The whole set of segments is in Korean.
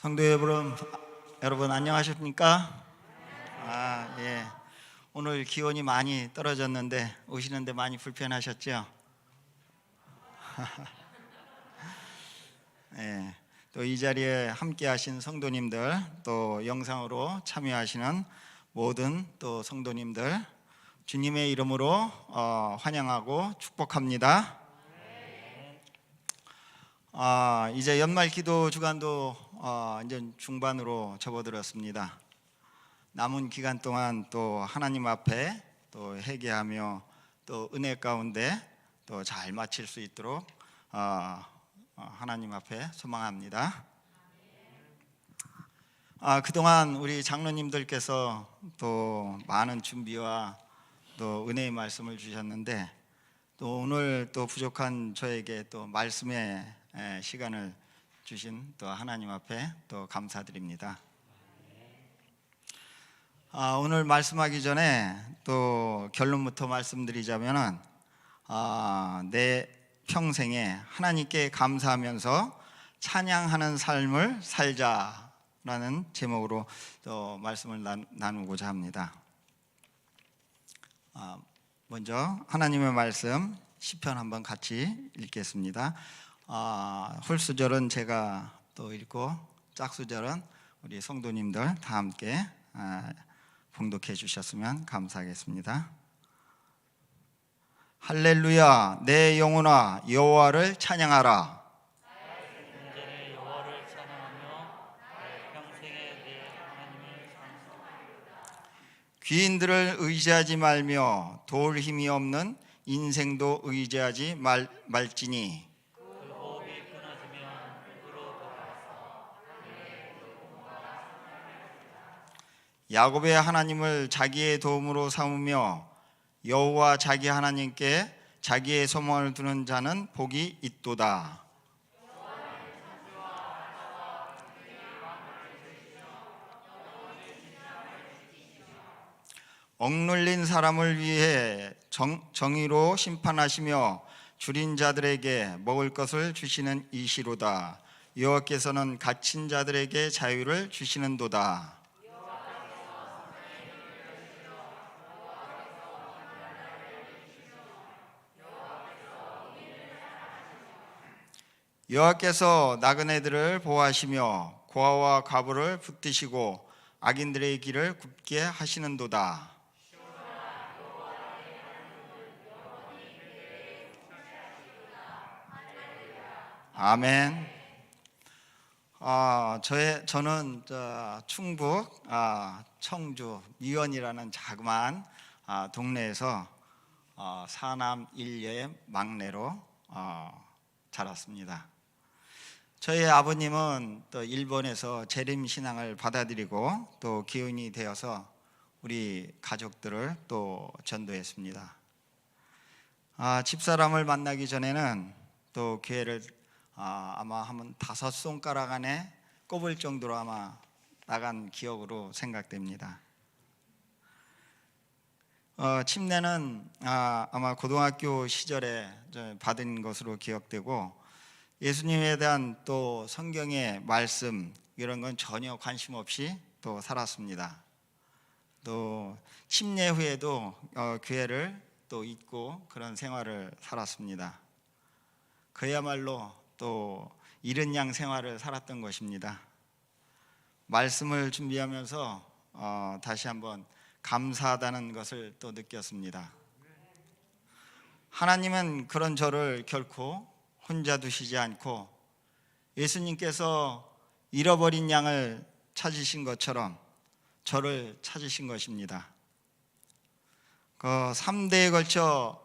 성도 여러분 안녕하십니까? 예. 오늘 기온이 많이 떨어졌는데 오시는데 많이 불편하셨죠? 예. 또 이 자리에 함께 하신 성도님들, 또 영상으로 참여하시는 모든 또 성도님들, 주님의 이름으로 환영하고 축복합니다. 이제 연말 기도 주간도 이제 중반으로 접어들었습니다. 남은 기간 동안 또 하나님 앞에 또 회개하며 또 은혜 가운데 또 잘 마칠 수 있도록 하나님 앞에 소망합니다. 그동안 우리 장로님들께서 또 많은 준비와 또 은혜의 말씀을 주셨는데, 또 오늘 또 부족한 저에게 또 말씀의 시간을 주신 또 하나님 앞에 또 감사드립니다. 오늘 말씀하기 전에 또 결론부터 말씀드리자면은 내 평생에 하나님께 감사하면서 찬양하는 삶을 살자라는 제목으로 또 말씀을 나누고자 합니다. 먼저 하나님의 말씀 시편 한번 같이 읽겠습니다. 홀수절은 제가 또 읽고 짝수절은 우리 성도님들 다 함께 봉독해 주셨으면 감사하겠습니다. 할렐루야, 내 영혼아 여호와를 찬양하라. 온전히 여호와를 찬양하며 내 평생에 내 하나님을 찬송하리로다. 귀인들을 의지하지 말며 도울 힘이 없는 인생도 의지하지 말지니 그 호흡이 끊어지면 흙으로 돌아가서 야곱의 하나님을 자기의 도움으로 삼으며 여호와 자기 하나님께 자기의 소망을 두는 자는 복이 있도다. 억눌린 사람을 위해 정의로 심판하시며 줄인 자들에게 먹을 것을 주시는 이시로다. 여호와께서는 갇힌 자들에게 자유를 주시는도다. 여호와께서 나그네들을 보호하시며 고아와 과부를 붙드시고 악인들의 길을 굽게 하시는도다. 아멘. 저는 충북 청주 미원이라는 자그마한 동네에서 사남 일녀의 막내로 자랐습니다. 저희 아버님은 또 일본에서 재림 신앙을 받아들이고 또 기혼이 되어서 우리 가족들을 또 전도했습니다. 집사람을 만나기 전에는 또 교회를 아마 한 5손가락 안에 꼽을 정도로 아마 나간 기억으로 생각됩니다. 침례는 아마 고등학교 시절에 받은 것으로 기억되고, 예수님에 대한 또 성경의 말씀 이런 건 전혀 관심 없이 또 살았습니다. 또 침례 후에도 교회를 또 잊고 그런 생활을 살았습니다. 그야말로 또 이른 양 생활을 살았던 것입니다. 말씀을 준비하면서 다시 한번 감사하다는 것을 또 느꼈습니다. 하나님은 그런 저를 결코 혼자 두시지 않고 예수님께서 잃어버린 양을 찾으신 것처럼 저를 찾으신 것입니다. 그 3대에 걸쳐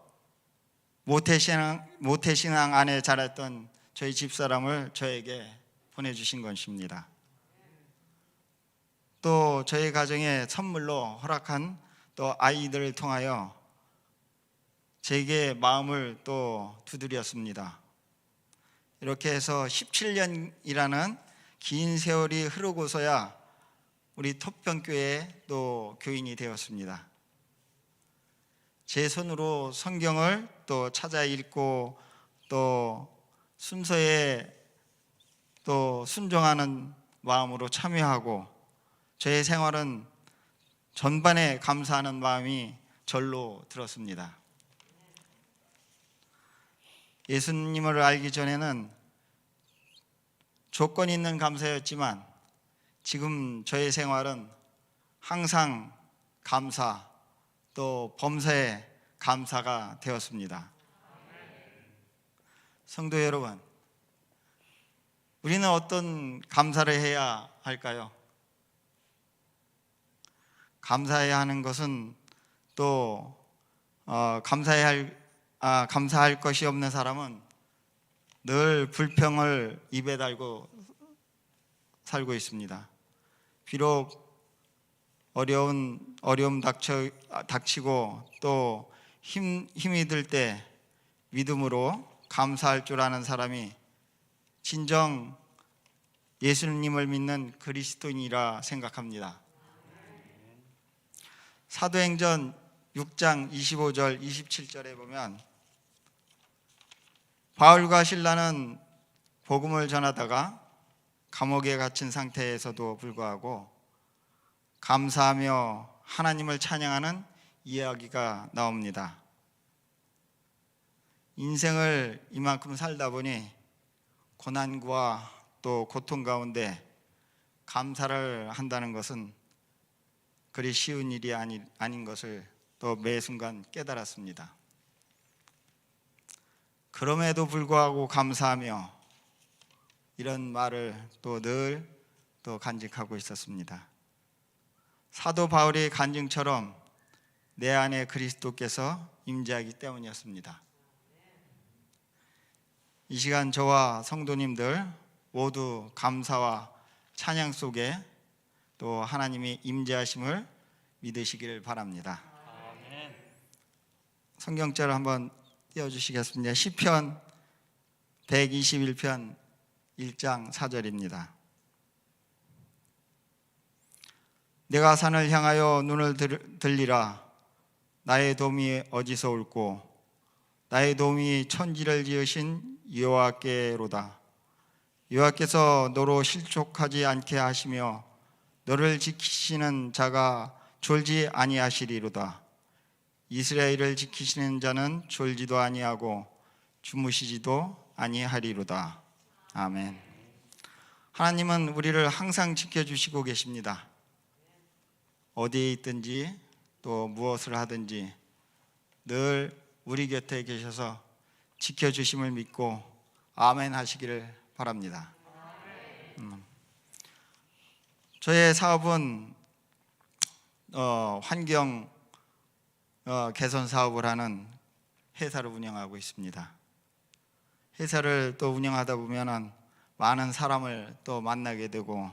모태신앙 안에 자랐던 저희 집사람을 저에게 보내주신 것입니다. 또 저희 가정에 선물로 허락한 또 아이들을 통하여 제게 마음을 또 두드렸습니다. 이렇게 해서 17년이라는 긴 세월이 흐르고서야 우리 토평교회에 또 교인이 되었습니다. 제 손으로 성경을 또 찾아 읽고 또 순서에 또 순종하는 마음으로 참여하고 저의 생활은 전반에 감사하는 마음이 절로 들었습니다. 예수님을 알기 전에는 조건 있는 감사였지만 지금 저의 생활은 항상 감사, 또 범사에 감사가 되었습니다. 성도 여러분, 우리는 어떤 감사를 해야 할까요? 감사해야 하는 것은 또 감사할 것이 없는 사람은 늘 불평을 입에 달고 살고 있습니다. 비록 어려움 닥치고 또 힘이 들 때 믿음으로 감사할 줄 아는 사람이 진정 예수님을 믿는 그리스도인이라 생각합니다. 사도행전 6장 25절 27절에 보면 바울과 실라는 복음을 전하다가 감옥에 갇힌 상태에서도 불구하고 감사하며 하나님을 찬양하는 이야기가 나옵니다. 인생을 이만큼 살다 보니 고난과 또 고통 가운데 감사를 한다는 것은 그리 쉬운 일이 아닌 것을 또 매 순간 깨달았습니다. 그럼에도 불구하고 감사하며 이런 말을 또 늘 간직하고 있었습니다. 사도 바울의 간증처럼 내 안에 그리스도께서 임재하기 때문이었습니다. 이 시간 저와 성도님들 모두 감사와 찬양 속에 또 하나님이 임재하심을 믿으시기를 바랍니다. 아멘. 성경절을 한번 띄워주시겠습니다. 시편 121편 1장 4절입니다. 내가 산을 향하여 눈을 들리라. 나의 도움이 어디서 올꼬? 나의 도움이 천지를 지으신 여호와께로다. 여호와께서 너로 실족하지 않게 하시며 너를 지키시는 자가 졸지 아니하시리로다. 이스라엘을 지키시는 자는 졸지도 아니하고 주무시지도 아니하리로다. 아멘. 하나님은 우리를 항상 지켜주시고 계십니다. 어디에 있든지 또 무엇을 하든지 늘 우리 곁에 계셔서 지켜주심을 믿고 아멘 하시기를 바랍니다. 저의 사업은 환경 개선 사업을 하는 회사를 운영하고 있습니다. 회사를 또 운영하다 보면 많은 사람을 또 만나게 되고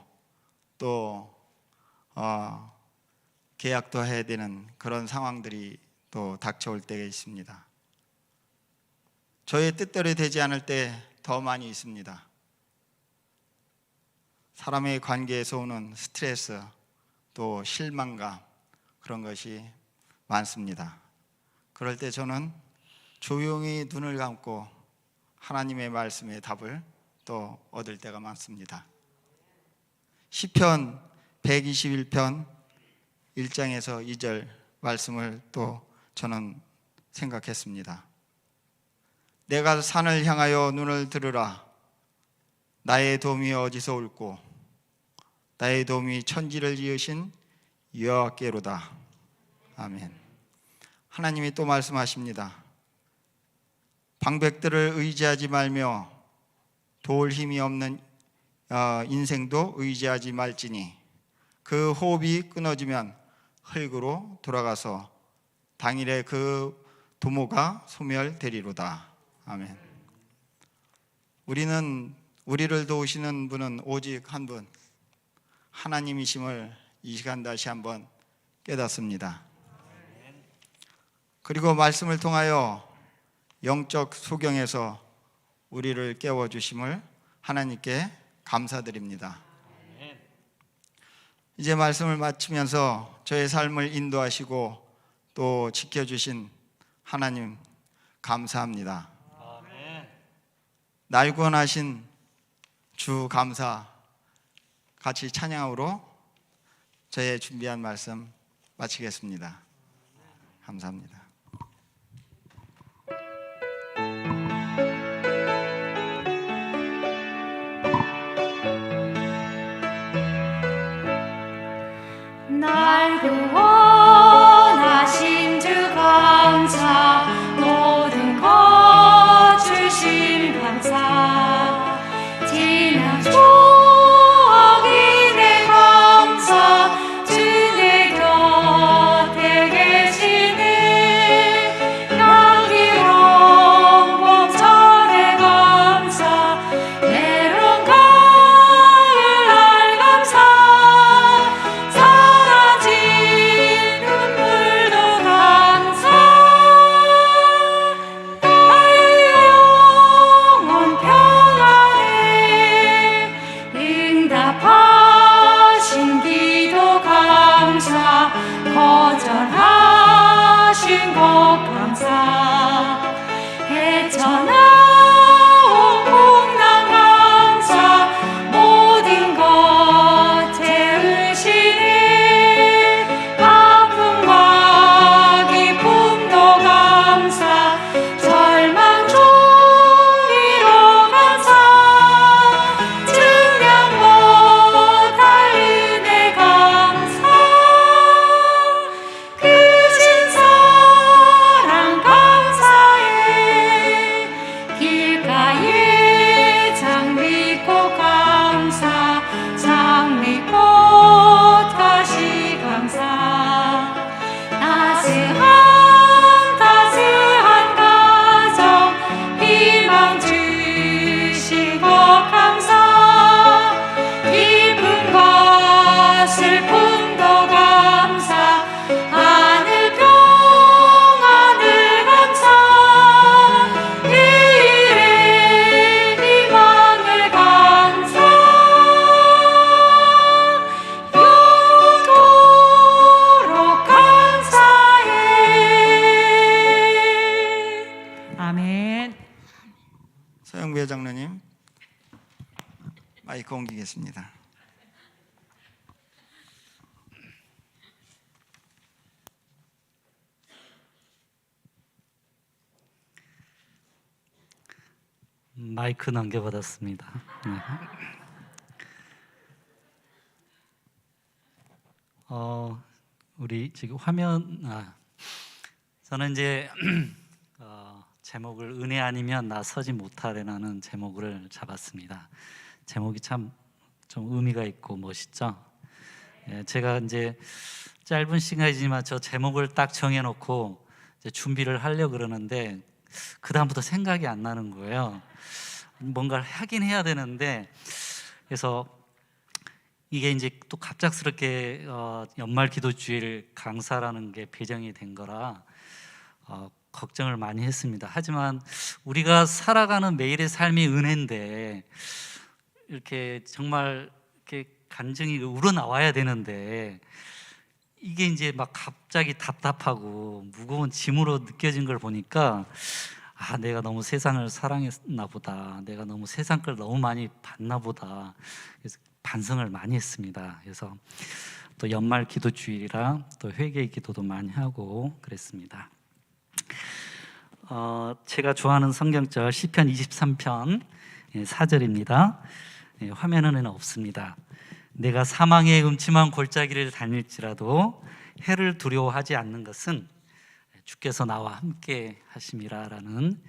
또 계약도 해야 되는 그런 상황들이 또 닥쳐올 때가 있습니다. 저의 뜻대로 되지 않을 때 더 많이 있습니다. 사람의 관계에서 오는 스트레스, 또 실망감, 그런 것이 많습니다. 그럴 때 저는 조용히 눈을 감고 하나님의 말씀의 답을 또 얻을 때가 많습니다. 시편 121편 1장에서 2절 말씀을 또 저는 생각했습니다. 내가 산을 향하여 눈을 들으라. 나의 도움이 어디서 올꼬? 나의 도움이 천지를 지으신 여호와께로다. 아멘. 하나님이 또 말씀하십니다. 방백들을 의지하지 말며 도울 힘이 없는 인생도 의지하지 말지니 그 호흡이 끊어지면 흙으로 돌아가서 당일에 그 도모가 소멸되리로다. 아멘. 우리를 도우시는 분은 오직 한 분, 하나님이심을 이 시간 다시 한번 깨닫습니다. 그리고 말씀을 통하여 영적 소경에서 우리를 깨워주심을 하나님께 감사드립니다. 이제 말씀을 마치면서 저의 삶을 인도하시고 또 지켜주신 하나님 감사합니다. 날 구원하신 주 감사, 같이 찬양으로 저의 준비한 말씀 마치겠습니다. 감사합니다. 날 구원하신 주 감사, 모든 것 주신 감사, 지난 추억이 내 감사, 주 내 곁에 계시네. 향기로운 봄철의 감사, 메론 가을 날 감사, 사라진 눈물도 감사, 나의 영혼 평안에 응답하신 기도 감사, 거절하신 것 감사, 헤쳐나온 풍랑 감사, 모든 것 채우시네. 아픔과 기쁨도 감사, 절망 종이로 감사, 증명 못할 은혜 감사, 크신 사랑 감사해. 길가에 장미꽃 감사, 장미꽃 가시 감사, 따스한 가정 희망 주신 것 감사, 기쁨과 슬픔도 감사, 하늘 평안을 감사, 내일의 희망을 감사, 영원토록 감사해. 아멘. 서영배 장로님 마이크 옮기겠습니다. 마이크 넘겨받았습니다. 네. 우리 지금 저는 이제 제목을 은혜 아니면 나 서지 못하리라는 제목을 잡았습니다. 제목이 참 좀 의미가 있고 멋있죠. 예, 제가 이제 짧은 시간이지만 저 제목을 딱 정해놓고 이제 준비를 하려고 그러는데 그 다음부터 생각이 안 나는 거예요. 뭔가를 하긴 해야 되는데, 그래서 이게 이제 또 갑작스럽게 연말 기도주일 강사라는 게 배정이 된 거라 걱정을 많이 했습니다. 하지만 우리가 살아가는 매일의 삶이 은혜인데 이렇게 정말 이렇게 간증이 우러나와야 되는데 이게 이제 막 갑자기 답답하고 무거운 짐으로 느껴진 걸 보니까 내가 너무 세상을 사랑했나 보다, 내가 너무 세상 걸 너무 많이 봤나 보다, 그래서 반성을 많이 했습니다. 그래서 또 연말 기도주일이라 또 회개 기도도 많이 하고 그랬습니다. 제가 좋아하는 성경절 시편 23편 4절입니다. 화면에는 없습니다. 내가 사망의 음침한 골짜기를 다닐지라도 해를 두려워하지 않는 것은 주께서 나와 함께 하심이라라는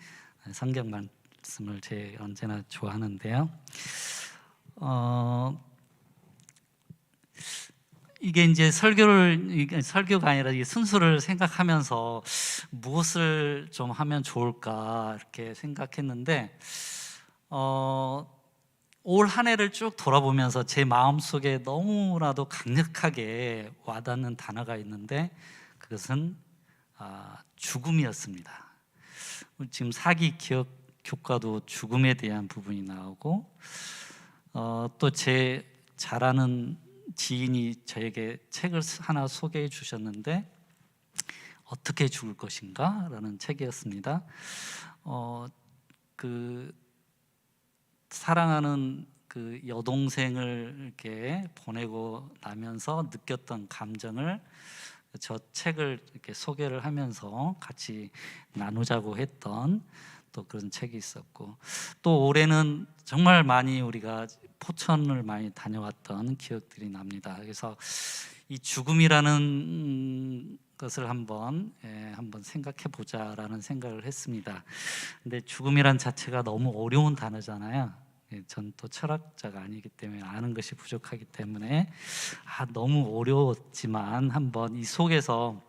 성경 말씀을 제가 언제나 좋아하는데요. 이게 이제 설교가 아니라 이 순서를 생각하면서 무엇을 좀 하면 좋을까 이렇게 생각했는데 올 한 해를 쭉 돌아보면서 제 마음속에 너무나도 강력하게 와닿는 단어가 있는데 그것은 죽음이었습니다. 지금 사기 기억 교과도 죽음에 대한 부분이 나오고 또 제 잘 아는 지인이 저에게 책을 하나 소개해 주셨는데 어떻게 죽을 것인가? 라는 책이었습니다. 그 사랑하는 그 여동생을 이렇게 보내고 나면서 느꼈던 감정을 저 책을 이렇게 소개를 하면서 같이 나누자고 했던 또 그런 책이 있었고, 또 올해는 정말 많이 우리가 포천을 많이 다녀왔던 기억들이 납니다. 그래서 이 죽음이라는 것을 한번 생각해 보자라는 생각을 했습니다. 근데 죽음이란 자체가 너무 어려운 단어잖아요. 전 또 철학자가 아니기 때문에 아는 것이 부족하기 때문에 너무 어려웠지만 한번 이 속에서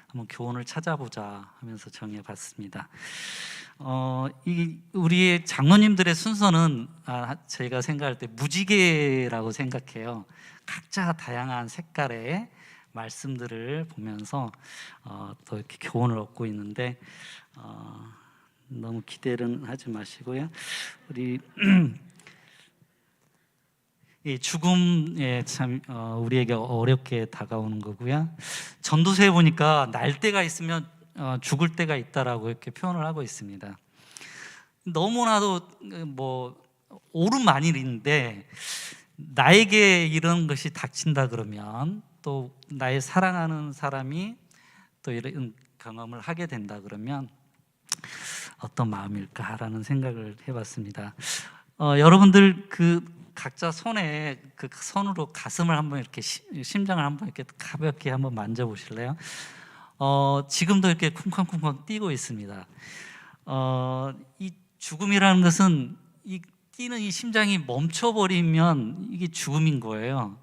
한번 교훈을 찾아보자 하면서 정해봤습니다. 이 우리의 장로님들의 순서는 제가 생각할 때 무지개라고 생각해요. 각자 다양한 색깔의 말씀들을 보면서 또 이렇게 교훈을 얻고 있는데 너무 기대는 하지 마시고요. 우리 이 죽음에 참 우리에게 어렵게 다가오는 거고요. 전도서에 보니까 날 때가 있으면 죽을 때가 있다라고 이렇게 표현을 하고 있습니다. 너무나도 뭐 옳은 말인데 나에게 이런 것이 닥친다 그러면, 또 나의 사랑하는 사람이 또 이런 경험을 하게 된다 그러면 어떤 마음일까라는 생각을 해봤습니다. 여러분들 그 각자 손에 그 손으로 가슴을 한번 이렇게 심장을 한번 이렇게 가볍게 한번 만져보실래요? 지금도 이렇게 쿵쾅쿵쾅 뛰고 있습니다. 이 죽음이라는 것은 이 뛰는 이 심장이 멈춰버리면 이게 죽음인 거예요.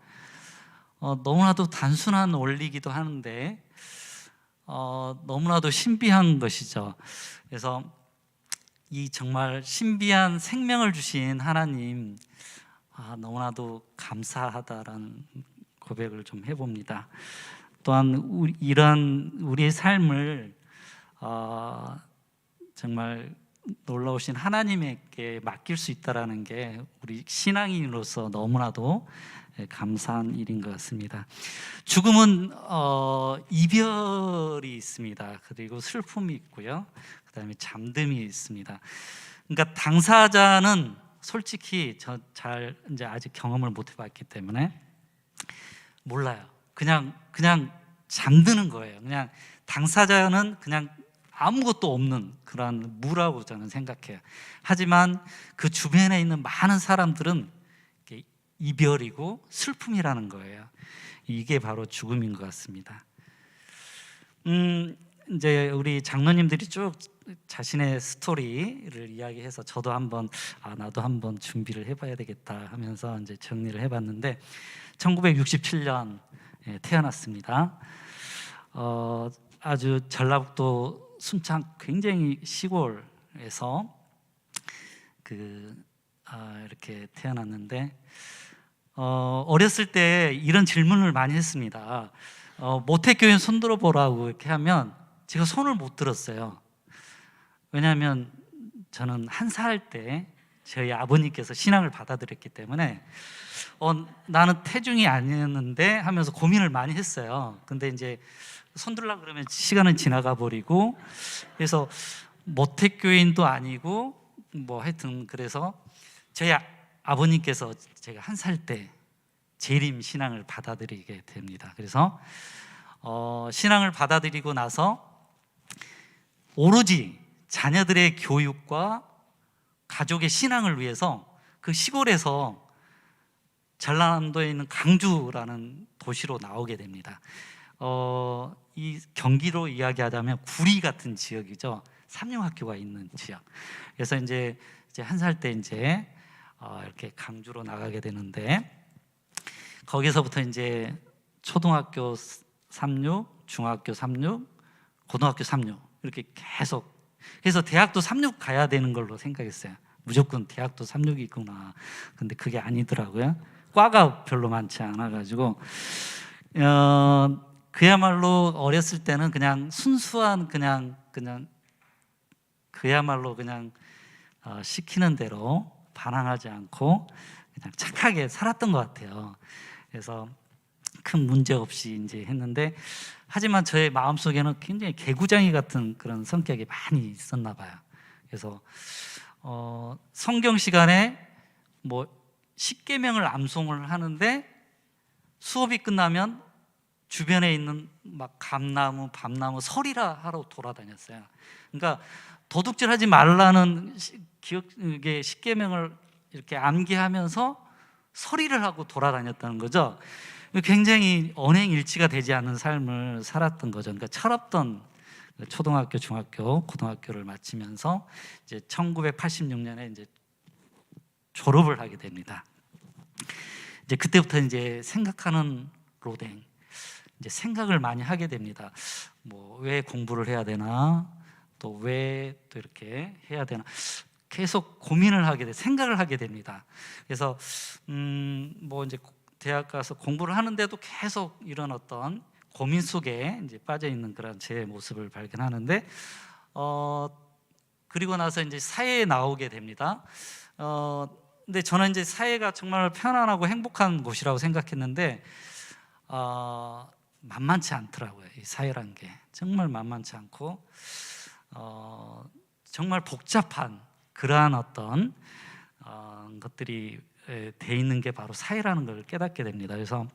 너무나도 단순한 원리이기도 하는데 너무나도 신비한 것이죠. 그래서 이 정말 신비한 생명을 주신 하나님, 너무나도 감사하다라는 고백을 좀 해봅니다. 또한 이러한 우리의 삶을 정말 놀라우신 하나님에게 맡길 수 있다라는 게 우리 신앙인으로서 너무나도 감사한 일인 것 같습니다. 죽음은 이별이 있습니다. 그리고 슬픔이 있고요. 그다음에 잠듦이 있습니다. 그러니까 당사자는 솔직히 잘 이제 아직 경험을 못 해봤기 때문에 몰라요. 그냥 잠드는 거예요. 그냥 당사자는 그냥 아무것도 없는 그런 무라고 저는 생각해요. 하지만 그 주변에 있는 많은 사람들은 이별이고 슬픔이라는 거예요. 이게 바로 죽음인 것 같습니다. 이제 우리 장로님들이 쭉 자신의 스토리를 이야기해서 저도 나도 한번 준비를 해봐야 되겠다 하면서 이제 정리를 해봤는데, 1967년 태어났습니다. 아주 전라북도 순창 굉장히 시골에서 이렇게 태어났는데, 어렸을 때 이런 질문을 많이 했습니다. 모태교인 손 들어보라고 이렇게 하면 제가 손을 못 들었어요. 왜냐하면 저는 1살 때 저희 아버님께서 신앙을 받아들였기 때문에 나는 태중이 아니었는데 하면서 고민을 많이 했어요. 근데 이제 손 들으려고 그러면 시간은 지나가 버리고, 그래서 모태교인도 아니고 뭐 하여튼 그래서 저희 아버님께서 제가 1살 때 재림 신앙을 받아들이게 됩니다. 그래서 신앙을 받아들이고 나서 오로지 자녀들의 교육과 가족의 신앙을 위해서 그 시골에서 전라남도에 있는 강주라는 도시로 나오게 됩니다. 이 경기로 이야기하자면 구리 같은 지역이죠. 삼룡학교가 있는 지역. 그래서 이제 1살 때 이제 이렇게 강주로 나가게 되는데, 거기서부터 이제 초등학교 36, 중학교 36, 고등학교 36 이렇게 계속, 그래서 대학도 36 가야 되는 걸로 생각했어요. 무조건 대학도 36이구나. 근데 그게 아니더라고요. 과가 별로 많지 않아가지고 그야말로 어렸을 때는 그냥 순수한 그냥 그야말로 그냥 시키는 대로 반항하지 않고 그냥 착하게 살았던 것 같아요. 그래서 큰 문제 없이 이제 했는데, 하지만 저의 마음속에는 굉장히 개구장이 같은 그런 성격이 많이 있었나 봐요. 그래서 성경 시간에 뭐 십계명을 암송을 하는데 수업이 끝나면 주변에 있는 막 감나무, 밤나무 서리라 하러 돌아다녔어요. 그러니까 도둑질하지 말라는 이게 십계명을 이렇게 암기하면서 서리를 하고 돌아다녔다는 거죠. 굉장히 언행일치가 되지 않는 삶을 살았던 거죠. 그러니까 철없던 초등학교, 중학교, 고등학교를 마치면서 이제 1986년에 이제 졸업을 하게 됩니다. 이제 그때부터 이제 생각하는 로댕, 이제 생각을 많이 하게 됩니다. 뭐 왜 공부를 해야 되나, 또 왜 또 이렇게 해야 되나, 계속 고민을 하게 돼, 생각을 하게 됩니다. 그래서 뭐 이제 대학 가서 공부를 하는데도 계속 이런 어떤 고민 속에 이제 빠져 있는 그런 제 모습을 발견하는데, 그리고 나서 이제 사회에 나오게 됩니다. 근데 저는 이제 사회가 정말 편안하고 행복한 곳이라고 생각했는데 만만치 않더라고요. 이 사회란 게 정말 만만치 않고 정말 복잡한 그러한 어떤 것들이 돼 있는 게 바로 사회라는 걸 깨닫게 됩니다. 그래서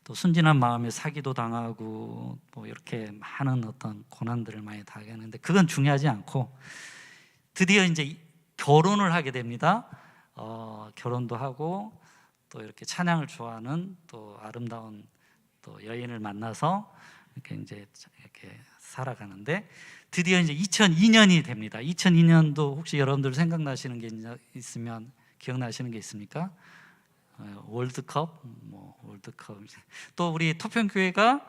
또 순진한 마음에 사기도 당하고 뭐 이렇게 많은 어떤 고난들을 많이 당했는데 그건 중요하지 않고 드디어 이제 결혼을 하게 됩니다. 결혼도 하고 또 이렇게 찬양을 좋아하는 또 아름다운 또 여인을 만나서 이렇게 이제 이렇게 살아가는데 드디어 이제 2002년이 됩니다. 2002년도 혹시 여러분들 생각나시는 게 있으면 기억나시는 게 있습니까? 월드컵, 뭐 월드컵. 또 우리 토평교회가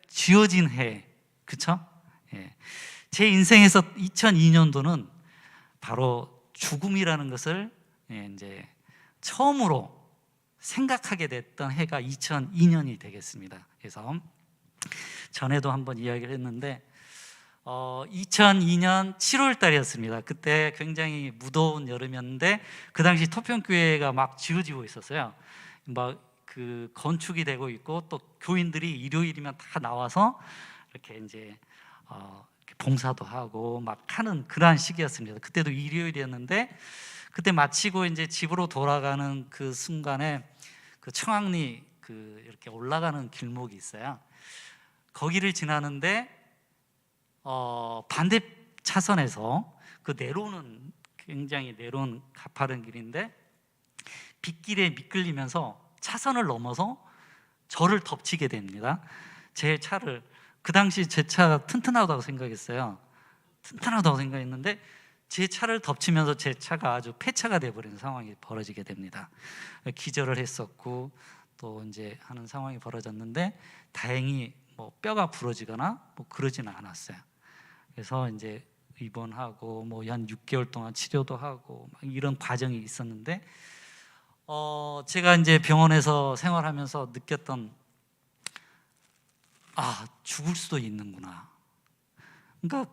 지어진 해, 그렇죠? 예. 제 인생에서 2002년도는 바로 죽음이라는 것을 이제 처음으로 생각하게 됐던 해가 2002년이 되겠습니다. 그래서 전에도 한번 이야기를 했는데 2002년 7월 달이었습니다. 그때 굉장히 무더운 여름이었는데 그 당시 토평교회가 막 지어지고 있었어요. 막 그 건축이 되고 있고 또 교인들이 일요일이면 다 나와서 이렇게 이제 봉사도 하고 막 하는 그러한 시기였습니다. 그때도 일요일이었는데 그때 마치고 이제 집으로 돌아가는 그 순간에 그 청학리 그 이렇게 올라가는 길목이 있어요. 거기를 지나는데 반대 차선에서 그 내려오는 굉장히 내려온 가파른 길인데 빗길에 미끌리면서 차선을 넘어서 저를 덮치게 됩니다. 제 차를 그 당시 제 차가 튼튼하다고 생각했어요. 튼튼하다고 생각했는데 제 차를 덮치면서 제 차가 아주 폐차가 돼버리는 상황이 벌어지게 됩니다. 기절을 했었고 또 이제 하는 상황이 벌어졌는데 다행히 뭐 뼈가 부러지거나 뭐 그러지는 않았어요. 그래서 이제 입원하고 뭐 한 6개월 동안 치료도 하고 막 이런 과정이 있었는데 제가 이제 병원에서 생활하면서 느꼈던 죽을 수도 있는구나. 그러니까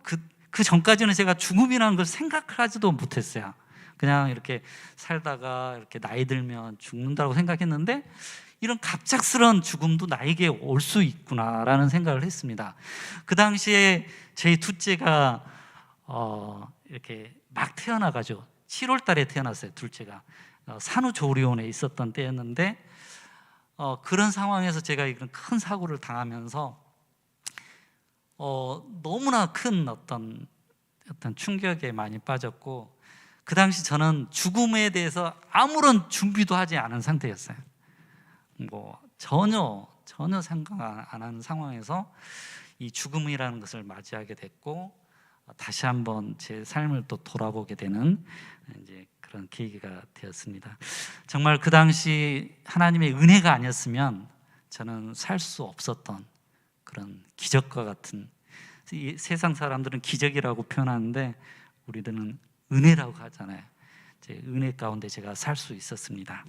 그 전까지는 제가 죽음이라는 걸 생각하지도 못했어요. 그냥 이렇게 살다가 이렇게 나이 들면 죽는다고 생각했는데 이런 갑작스러운 죽음도 나에게 올 수 있구나라는 생각을 했습니다. 그 당시에 제 둘째가 이렇게 막 태어나가지고 7월 달에 태어났어요. 둘째가 산후조리원에 있었던 때였는데 그런 상황에서 제가 이런 큰 사고를 당하면서 너무나 큰 어떤 충격에 많이 빠졌고 그 당시 저는 죽음에 대해서 아무런 준비도 하지 않은 상태였어요. 뭐 전혀 생각 안 하는 상황에서 이 죽음이라는 것을 맞이하게 됐고 다시 한번 제 삶을 또 돌아보게 되는 이제 그런 계기가 되었습니다. 정말 그 당시 하나님의 은혜가 아니었으면 저는 살 수 없었던 그런 기적과 같은, 이 세상 사람들은 기적이라고 표현하는데 우리들은 은혜라고 하잖아요. 제 은혜 가운데 제가 살 수 있었습니다.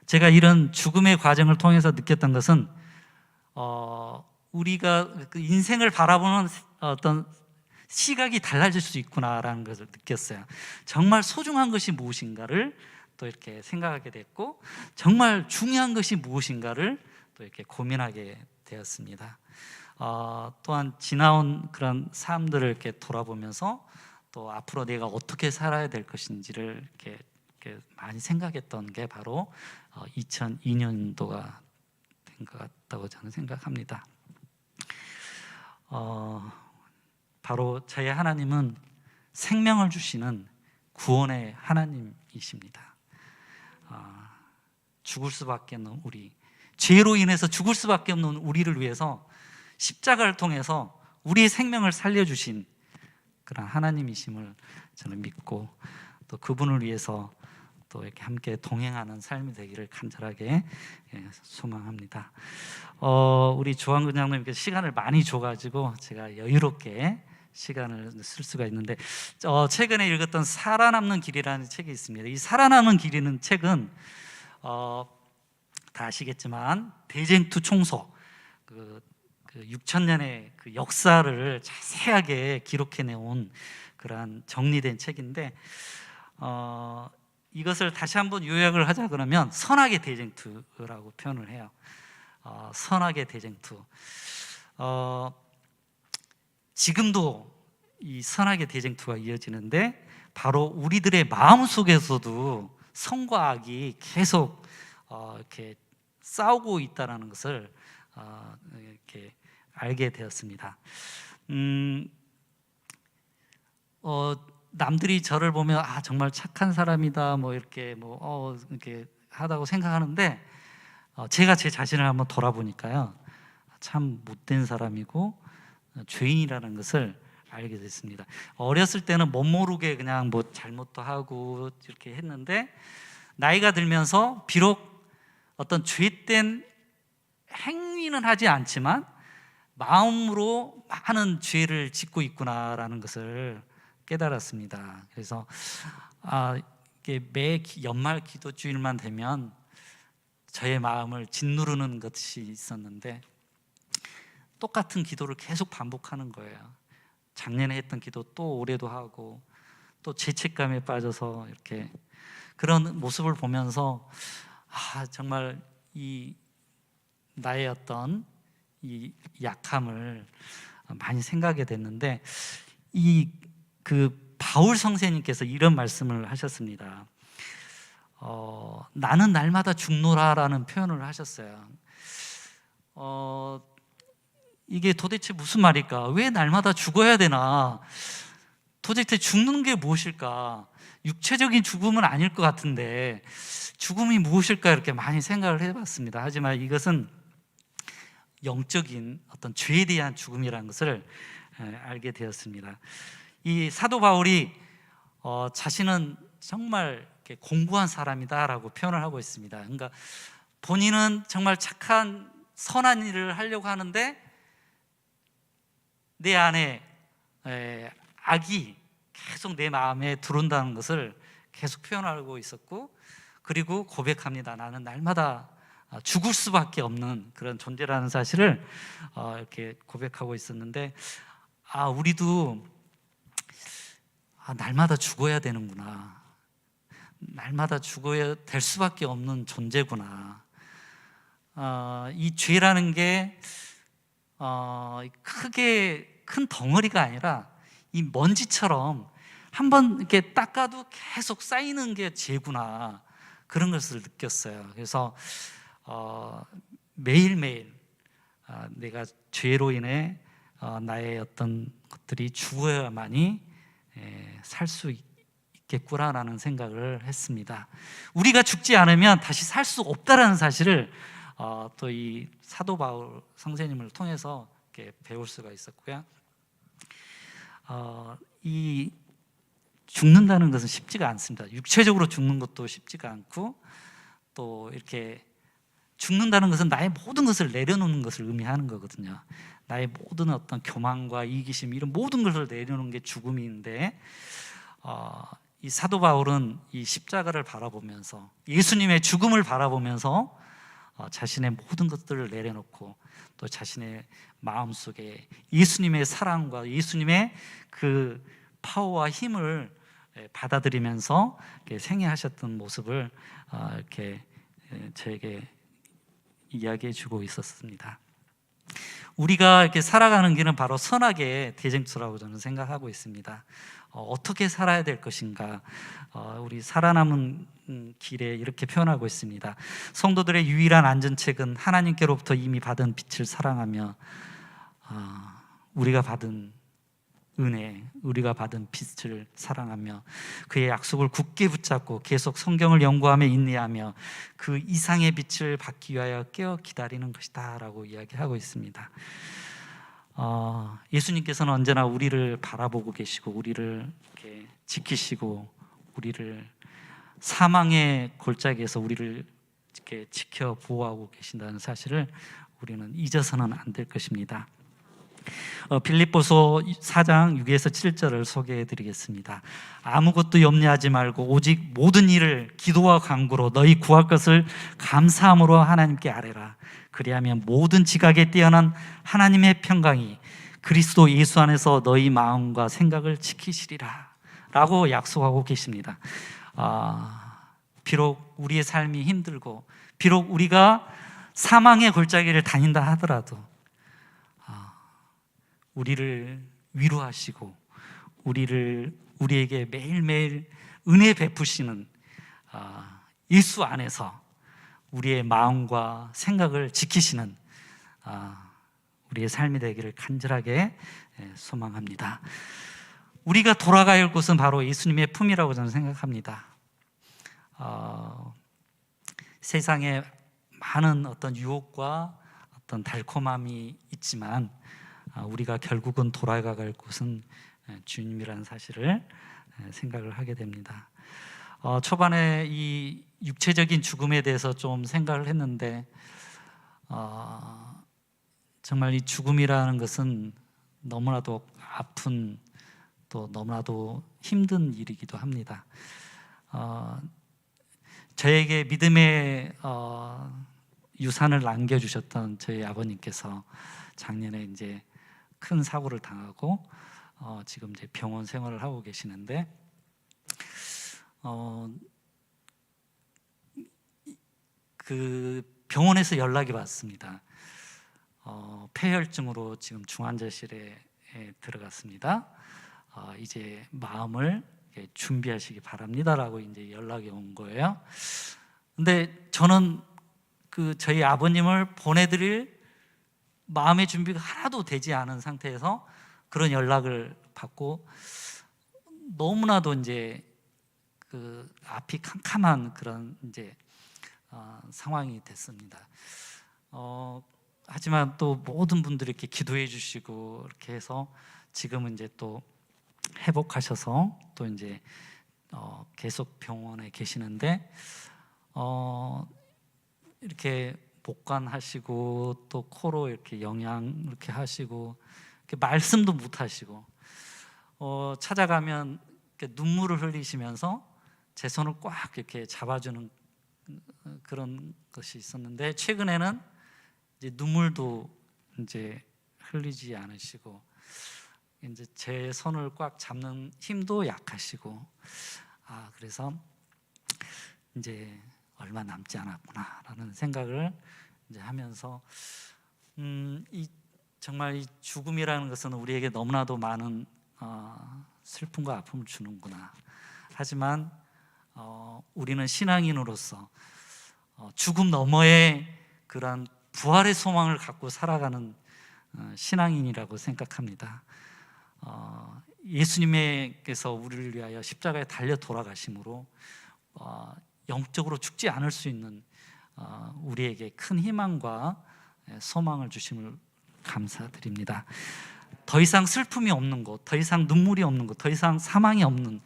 제가 이런 죽음의 과정을 통해서 느꼈던 것은 우리가 그 인생을 바라보는 어떤 시각이 달라질 수 있구나라는 것을 느꼈어요. 정말 소중한 것이 무엇인가를 또 이렇게 생각하게 됐고 정말 중요한 것이 무엇인가를 또 이렇게 고민하게 되었습니다. 또한 지나온 그런 삶들을 이렇게 돌아보면서 또 앞으로 내가 어떻게 살아야 될 것인지를 이렇게 이렇게 많이 생각했던 게 바로 2002년도가 된 것 같다고 저는 생각합니다. 바로 저희 하나님은 생명을 주시는 구원의 하나님이십니다. 죽을 수밖에 없는 우리, 죄로 인해서 죽을 수밖에 없는 우리를 위해서 십자가를 통해서 우리의 생명을 살려주신 그런 하나님이심을 저는 믿고, 또 그분을 위해서 또 이렇게 함께 동행하는 삶이 되기를 간절하게 소망합니다. 우리 조한근 장로님께 시간을 많이 줘가지고 제가 여유롭게 시간을 쓸 수가 있는데, 최근에 읽었던 살아남는 길이라는 책이 있습니다. 이 살아남는 길이는 책은 다 아시겠지만 대쟁투 총소, 그 6,000년의 그 역사를 자세하게 기록해 내온 그러한 정리된 책인데, 이것을 다시 한번 요약을 하자 그러면 선악의 대쟁투라고 표현을 해요. 선악의 대쟁투. 지금도 이 선악의 대쟁투가 이어지는데, 바로 우리들의 마음 속에서도 선과 악이 계속 이렇게 싸우고 있다는 것을 이렇게 알게 되었습니다. 남들이 저를 보면 정말 착한 사람이다 뭐 이렇게 이렇게 하다고 생각하는데, 제가 제 자신을 한번 돌아보니까요, 참 못된 사람이고 죄인이라는 것을 알게 됐습니다. 어렸을 때는 못 모르게 그냥 뭐 잘못도 하고 이렇게 했는데, 나이가 들면서 비록 어떤 죄된 행위는 하지 않지만 마음으로 많은 죄를 짓고 있구나라는 것을 깨달았습니다. 그래서 이게 매 연말 기도 주일만 되면 저의 마음을 짓누르는 것이 있었는데, 똑같은 기도를 계속 반복하는 거예요. 작년에 했던 기도 또 올해도 하고, 또 죄책감에 빠져서 이렇게 그런 모습을 보면서 정말 이 나의 어떤 이 약함을 많이 생각하게 됐는데, 그 바울 성세님께서 이런 말씀을 하셨습니다. 나는 날마다 죽노라라는 표현을 하셨어요. 이게 도대체 무슨 말일까? 왜 날마다 죽어야 되나? 도대체 죽는 게 무엇일까? 육체적인 죽음은 아닐 것 같은데 죽음이 무엇일까? 이렇게 많이 생각을 해봤습니다. 하지만 이것은 영적인 어떤 죄에 대한 죽음이라는 것을 알게 되었습니다. 이 사도 바울이 자신은 정말 이렇게 공부한 사람이다라고 표현을 하고 있습니다. 그러니까 본인은 정말 착한 선한 일을 하려고 하는데 내 안에 악이 계속 내 마음에 들어온다는 것을 계속 표현하고 있었고, 그리고 고백합니다. 나는 날마다 죽을 수밖에 없는 그런 존재라는 사실을 이렇게 고백하고 있었는데, 우리도 날마다 죽어야 되는구나, 날마다 죽어야 될 수밖에 없는 존재구나. 이 죄라는 게 크게 큰 덩어리가 아니라 이 먼지처럼 한번 이렇게 닦아도 계속 쌓이는 게 죄구나, 그런 것을 느꼈어요. 그래서 매일매일 내가 죄로 인해 나의 어떤 것들이 죽어야만이 살 수 있겠구나라는 생각을 했습니다. 우리가 죽지 않으면 다시 살 수 없다라는 사실을 또 이 사도 바울 성세님을 통해서 이렇게 배울 수가 있었고요. 이 죽는다는 것은 쉽지가 않습니다. 육체적으로 죽는 것도 쉽지가 않고, 또 이렇게 죽는다는 것은 나의 모든 것을 내려놓는 것을 의미하는 거거든요. 나의 모든 어떤 교만과 이기심, 이런 모든 것을 내려놓는 게 죽음인데, 이 사도 바울은 이 십자가를 바라보면서, 예수님의 죽음을 바라보면서 자신의 모든 것들을 내려놓고, 또 자신의 마음속에 예수님의 사랑과 예수님의 그 파워와 힘을 받아들이면서 생애하셨던 모습을 이렇게 저에게 이야기해 주고 있었습니다. 우리가 이렇게 살아가는 길은 바로 선악의 대쟁투라고 저는 생각하고 있습니다. 어떻게 살아야 될 것인가, 우리 살아남은 길에 이렇게 표현하고 있습니다. 성도들의 유일한 안전책은 하나님께로부터 이미 받은 빛을 사랑하며 우리가 받은 은혜, 우리가 받은 빛을 사랑하며 그의 약속을 굳게 붙잡고 계속 성경을 연구하며 인내하며 그 이상의 빛을 받기 위하여 깨어 기다리는 것이다 라고 이야기하고 있습니다. 예수님께서는 언제나 우리를 바라보고 계시고 우리를 이렇게 지키시고 우리를 사망의 골짜기에서 우리를 이렇게 지켜 보호하고 계신다는 사실을 우리는 잊어서는 안 될 것입니다. 빌립보서 4장 6에서 7절을 소개해 드리겠습니다. 아무것도 염려하지 말고 오직 모든 일을 기도와 간구로 너희 구할 것을 감사함으로 하나님께 아뢰라. 그리하면 모든 지각에 뛰어난 하나님의 평강이 그리스도 예수 안에서 너희 마음과 생각을 지키시리라 라고 약속하고 계십니다. 비록 우리의 삶이 힘들고 비록 우리가 사망의 골짜기를 다닌다 하더라도 우리를 위로하시고 우리에게 매일매일 은혜 베푸시는 예수 안에서 우리의 마음과 생각을 지키시는 우리의 삶이 되기를 간절하게 소망합니다. 우리가 돌아가야 할 곳은 바로 예수님의 품이라고 저는 생각합니다. 세상에 많은 어떤 유혹과 어떤 달콤함이 있지만 우리가 결국은 돌아가갈 곳은 주님이라는 사실을 생각을 하게 됩니다. 초반에 이 육체적인 죽음에 대해서 좀 생각을 했는데 정말 이 죽음이라는 것은 너무나도 아픈 또 너무나도 힘든 일이기도 합니다. 저에게 믿음의 유산을 남겨주셨던 저희 아버님께서 작년에 이제 큰 사고를 당하고 지금 이제 병원 생활을 하고 계시는데 그 병원에서 연락이 왔습니다. 폐혈증으로 지금 중환자실에 들어갔습니다. 이제 마음을 준비하시기 바랍니다라고 이제 연락이 온 거예요. 근데 저는 저희 아버님을 보내드릴 마음의 준비가 하나도 되지 않은 상태에서 그런 연락을 받고 너무나도 이제 앞이 캄캄한 그런 이제 상황이 됐습니다. 하지만 또 모든 분들이 이렇게 기도해 주시고 이렇게 해서 지금은 이제 또 회복하셔서 또 이제 계속 병원에 계시는데 이렇게 목관하시고 또 코로 이렇게 영양 이렇게 하시고 이렇게 말씀도 못 하시고 찾아가면 이렇게 눈물을 흘리시면서 제 손을 꽉 이렇게 잡아주는 그런 것이 있었는데 최근에는 이제 눈물도 이제 흘리지 않으시고 이제 제 손을 꽉 잡는 힘도 약하시고 그래서 이제 얼마 남지 않았구나라는 생각을 이제 하면서 정말 이 죽음이라는 것은 우리에게 너무나도 많은 슬픔과 아픔을 주는구나. 하지만 우리는 신앙인으로서 죽음 너머의 그런 부활의 소망을 갖고 살아가는 신앙인이라고 생각합니다. 예수님께서 우리를 위하여 십자가에 달려 돌아가심으로 영적으로 죽지 않을 수 있는 우리에게 큰 희망과 소망을 주심을 감사드립니다. 더 이상 슬픔이 없는 곳, 더 이상 눈물이 없는 곳, 더 이상 사망이 없는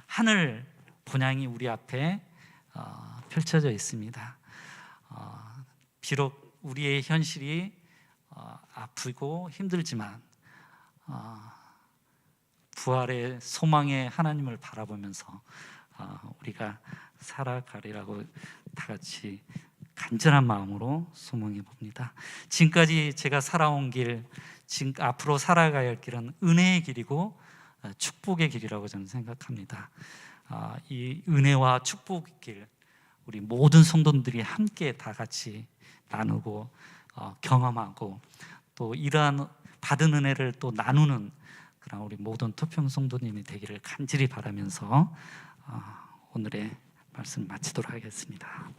하늘 본향이 우리 앞에 펼쳐져 있습니다. 비록 우리의 현실이 아프고 힘들지만 부활의 소망의 하나님을 바라보면서 우리가 살아가리라고 다 같이 간절한 마음으로 소망해 봅니다. 지금까지 제가 살아온 길, 지금 앞으로 살아가야 할 길은 은혜의 길이고 축복의 길이라고 저는 생각합니다. 이 은혜와 축복의 길, 우리 모든 성도들이 함께 다 같이 나누고 경험하고 또 이러한 받은 은혜를 또 나누는 그런 우리 모든 토평 성도님이 되기를 간절히 바라면서 오늘의 말씀 마치도록 하겠습니다.